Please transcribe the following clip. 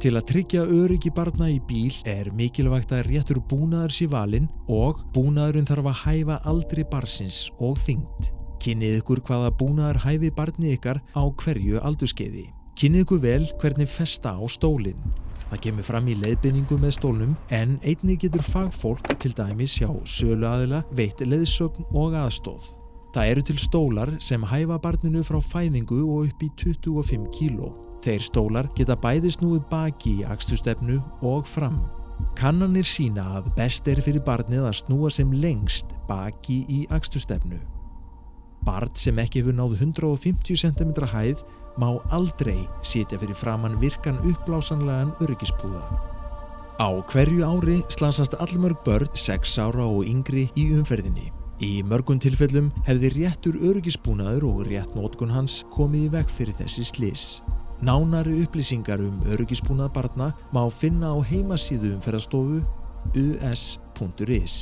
Til að tryggja öryggi barna í bíl er mikilvægt að réttur búnaður sé valinn og búnaðurinn þarf að hæfa aldri barnsins og þyngd. Kynnið ykkur hvaða búnaður hæfi barnið ykkar á hverju aldurskeiði. Kynnið ykkur vel hvernig festa á stólinn. Það kemur fram í leiðbeiningu með stólnum en einnig getur fagfólk til dæmis hjá söluaðila veitt leiðsögn og aðstoð. Það eru til stólar sem hæfa barninu frá fæðingu og upp í 25 kíló. Þeir stólar geta bæði snúið baki í akstursstefnu og fram. Kannanir sýna að best er fyrir barnið að snúa sem lengst baki í akstursstefnu. Barn sem ekki hefur náð 150 cm hæð má aldrei sitja fyrir framan virkan uppblásanlegan öryggispúða. Á hverju ári slasast allmörg börn 6 ára og yngri í umferðinni. Í mörgum tilfellum hefði réttur öryggisbúnaður og rétt notkun hans komið í veg fyrir þessi slys. Nánari upplýsingar öryggisbúnað barna má finna á heimasíðu umferðarstofu us.is.